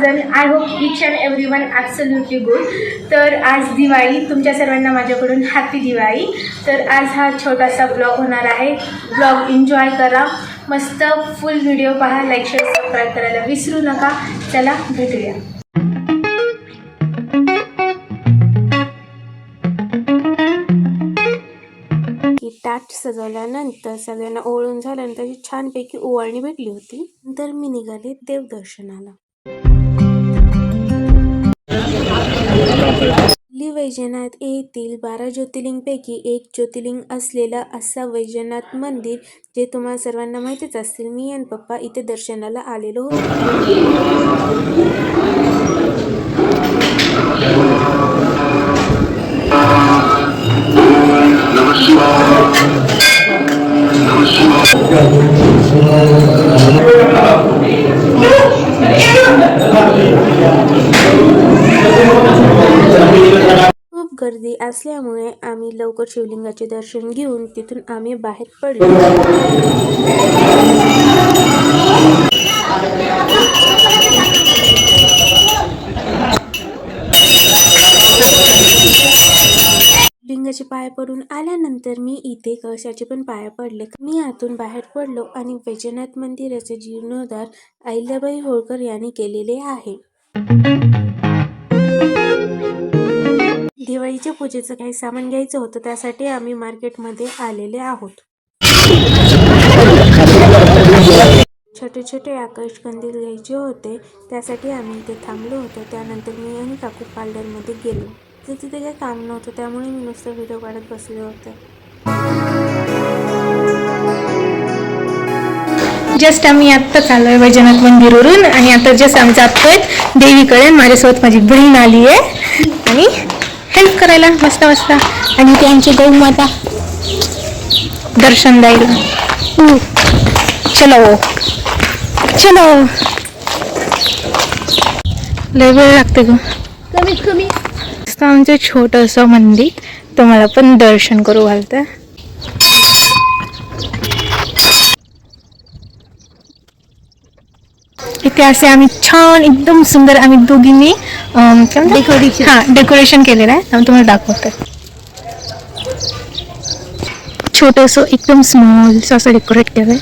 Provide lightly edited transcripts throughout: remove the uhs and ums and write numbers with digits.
then I hope each and everyone absolutely good. तर आज दिवाळी, तुमच्या सर्वांना माझ्याकडून हॅपी दिवाळी. तर आज हा छोटासा ब्लॉग होणार आहे. ब्लॉग एन्जॉय करा, मस्त फुल व्हिडिओ पहा, लाईक शेअर सबस्क्राईब करायला विसरू नका. चला भेटूया. ताट सजवल्यानंतर सगळ्यांना ओळून झाल्यानंतर छानपैकी ओवाळणी भेटली होती. नंतर मी निघाले देवदर्शनाला. वैजनाथ येथील 12 ज्योतिर्लिंगपैकी एक ज्योतिर्लिंग असलेला असा वैजनाथ मंदिर, जे तुम्हाला सर्वांना माहितीच असतील. मी आणि पप्पा इथे दर्शनाला आलेलो होतो. खूप गर्दी असल्यामुळे आम्ही लवकर शिवलिंगाचे दर्शन घेऊन तिथून आम्ही बाहेर पडलो. लिंगाचे पाय पडून आल्यानंतर मी इथे कळसाचे पण पाया पडले. मी आतून बाहेर पडलो आणि वैजनाथ मंदिराचे जीर्णोद्धार अहिल्याबाई होळकर यांनी केलेले आहे. दिवाळीच्या पूजेचं काही सामान घ्यायचं होतं, त्यासाठी आम्ही मार्केटमध्ये आलेले आहोत. छोटे छोटे आकाश कंदील घ्यायचे होते, त्यासाठी आम्ही इथे थांबलो होतो. त्यानंतर मी आणि काकू पार्लरमध्ये गेलो. तर तिथे काही काम नव्हतं, त्यामुळे मी नुसतं व्हिडिओ काढत बसले होते. जस्ट आम्ही आत्ता चाललोय वैजनाथ मंदिरवरून आणि आता जस्ट आम्ही जातोय देवीकडे. माझ्यासोबत माझी बहीण आली आहे आणि हेल्प करायला मस्त मस्त. आणि ते आमची गौ माता दर्शन द्यायला. चलो चलो, लय वेळ लागते ग. कमीत कमी आमचं छोटंसं मंदिर, तुम्हाला पण दर्शन करू घालतं. इथे असे आम्ही छान एकदम सुंदर आम्ही दोघींनी डेकोरेशन केलेलं आहे. तुम्हाला दाखवतो. छोटंसं एकदम स्मॉल असं डेकोरेट केलंय.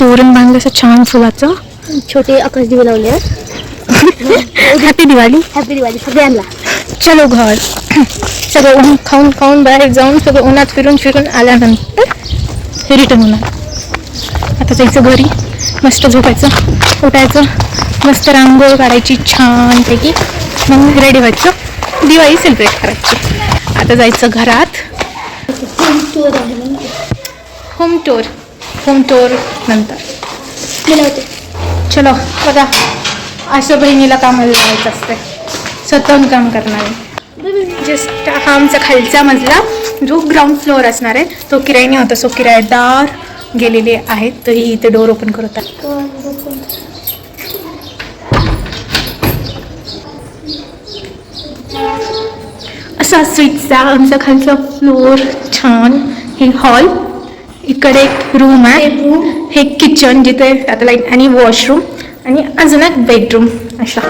तोरण बांधलं असं छान फुलाचं. छोटे आकाश दिवे लावले. हॅपी दिवाळी. हॅपी दिवाळी सगळ्यांना. चलो घर. सगळं ऊन खाऊन खाऊन बाहेर जाऊन सगळं उन्हात फिरून फिरून आल्यानंतर हे रिटर्न होणार. आता जायचं घरी, मस्त झोपायचं, उठायचं, मस्त रांगोळी काढायची छानपैकी, मग रेडी व्हायचं, दिवाळी सेलिब्रेट करायची. आता जायचं घरात. होम टूर नंतर. चलो बघा, अशा बहिणीला कामाला लावायचं असते, स्वतःहून काम करणारे. जस्ट हा आमचा खालचा मजला जो ग्राउंड फ्लोअर असणार आहे, तो किरायाने होता. सो किरायेदार गेलेले आहेत, तरी इथे डोर ओपन करतात. असा स्वीटचा आमचा खालचा फ्लोअर. छान हे हॉल, इकडे एक रूम आहे, हे किचन जिथे आता लाईट आणि वॉशरूम, आणि अजून एक बेडरूम. अशा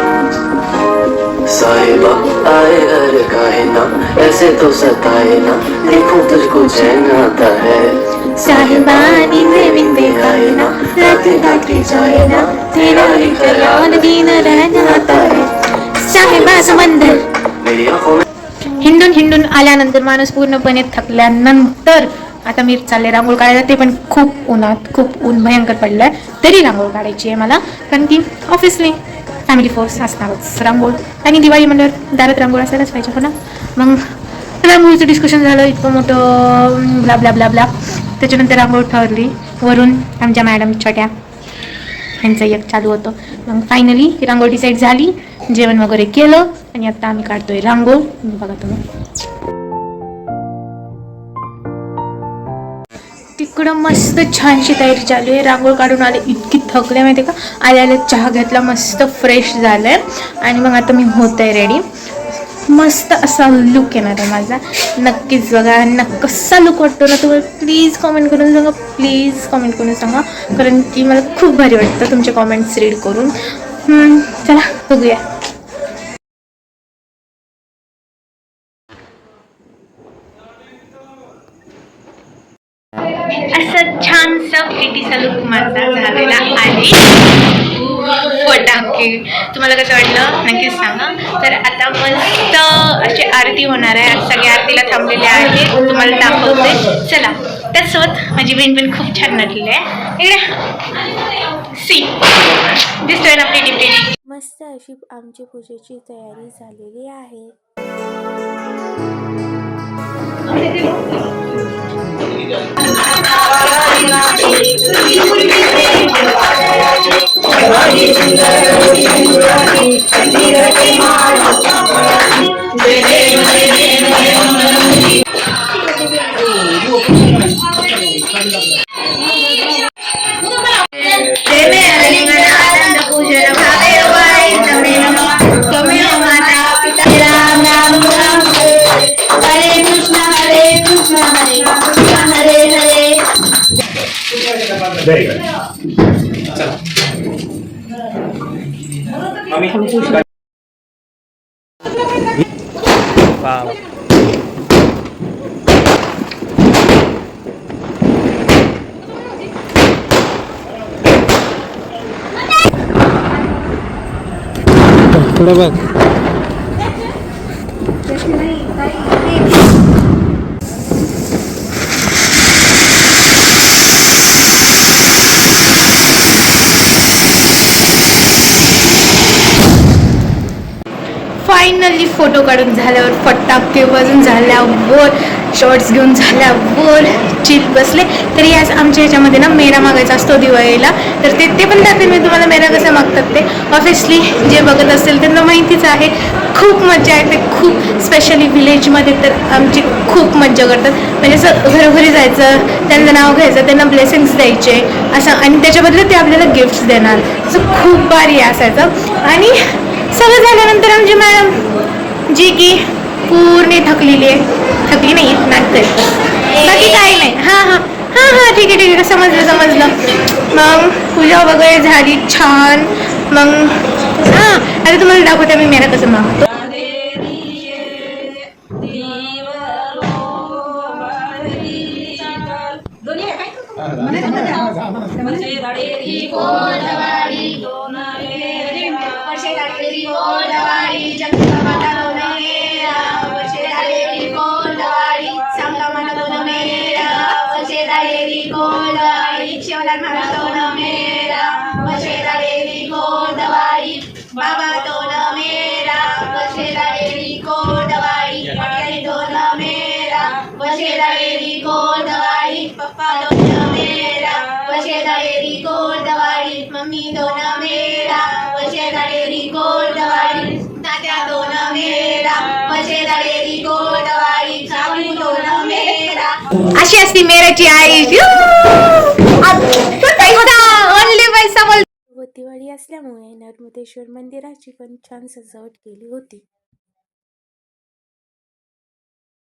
साहिबा आए घर काहे ना, ऐसे तो सताए ना, देखो तुझको चैन आता है. साहिबा नींद बिन देखाए ना, रातें काटी जाए ना, तेरा ही ख्याल दिन रहना आता है. साहिबा समंदर. हिंडून आल्यानंतर माणूस पूर्णपणे थकल्यानंतर आता मी चालले रांगोळ काढायला. ते पण खूप उन्हात, खूप ऊन भयंकर पडलं आहे, तरी रांगोळ काढायची आहे मला, कारण की ऑफिसली फॅमिली फोर्स असणारच रांगोळ. आणि दिवाळी म्हणल्यावर दारात रांगोळ असायलाच पाहिजे हो ना. मग रांगोळीचं डिस्कशन झालं इतकं मोठं, ब्ला ब्ला ब्ला ब्ला. त्याच्यानंतर रांगोळ ठरली. वरून आमच्या मॅडम छोट्या यांचं एक चालू होतं. मग फायनली रांगोळ डिसाईड झाली, जेवण वगैरे केलं आणि आता आम्ही काढतोय रांगोळ. बघा तुम्ही तिकडं मस्त छानशी तयारी चालू आहे. रांगोळ काढून आले, इतकी थकले माहिती का. आले चहा घेतला, मस्त फ्रेश झालंय आणि मग आता मी होत आहे रेडी. मस्त असा लुक येणार आहे माझा. नक्कीच बघा कसा लुक वाटतो ना तुम्हाला. प्लीज कमेंट करून सांगा, कारण की मला खूप भारी वाटतं तुमचे कमेंट्स रीड करून. चला बघूया. असं छानसा पेटीचा लुक माझा झालेला आहे. फटाके तुम्हाला कसं वाटलं नक्कीच सांगा. तर आता मस्त अशी आरती होणार आहे. आज सगळ्या आरतीला थांबलेले आहेत, तुम्हाला दाखवते. चला. त्याचसोबत माझी बहीण पण खूप छान नटलेली आहे. इकडे सी दिसतोय ना प्लेटी प्लेटी. मस्त अशी आमची पूजेची तयारी झालेली आहे. थोडं बघ. फायनली फोटो काढून झाल्यावर, फटाके वाजून झाल्यावर, शॉर्ट्स घेऊन झाल्यावर चिल बसले. तरी आज आमच्या ह्याच्यामध्ये ना मेरा मागायचा असतो दिवाळीला. तर ते पण दाखवेन मी तुम्हाला मेरा कसं मागतात ते. ऑब्व्हियसली जे बघत असेल त्यांना माहितीच आहे. खूप मजा येते, खूप स्पेशली विलेजमध्ये तर आमची खूप मजा करतात. म्हणजे असं घरोघरी जायचं, त्यांचं नाव घ्यायचं, त्यांना ब्लेसिंग्स द्यायचे असं, आणि त्याच्याबद्दल ते आपल्याला गिफ्ट्स देणार. असं खूप भारी असायचं. आणि सगळं झाल्यानंतर आमची मॅडम जी की पूर्ण थकलेली आहे, थकली नाही नाटक, बाकी काही नाही. हां हां हां हां ठीक आहे समजलं. मग पूजा वगैरे झाली छान. मग हां आता तुम्हाला दाखवते मी मेरा कसं मागतो. बाबा तोल मेरा बसेला एरी कोडवाई, तोल मेरा बसेला एरी कोडवाई, पप्पा तोल मेरा बसेला एरी कोडवाई, मम्मी तोल मेरा बसेला एरी कोडवाई, तात्या तोल मेरा बसेला एरी कोडवाई, काकू तोल मेरा. अशी असती मेराची आई. ओनली पैसा बोल. व दिवाळी असल्यामुळे नर्मदेश्वर मंदिराची पण छान सजावट केली होती.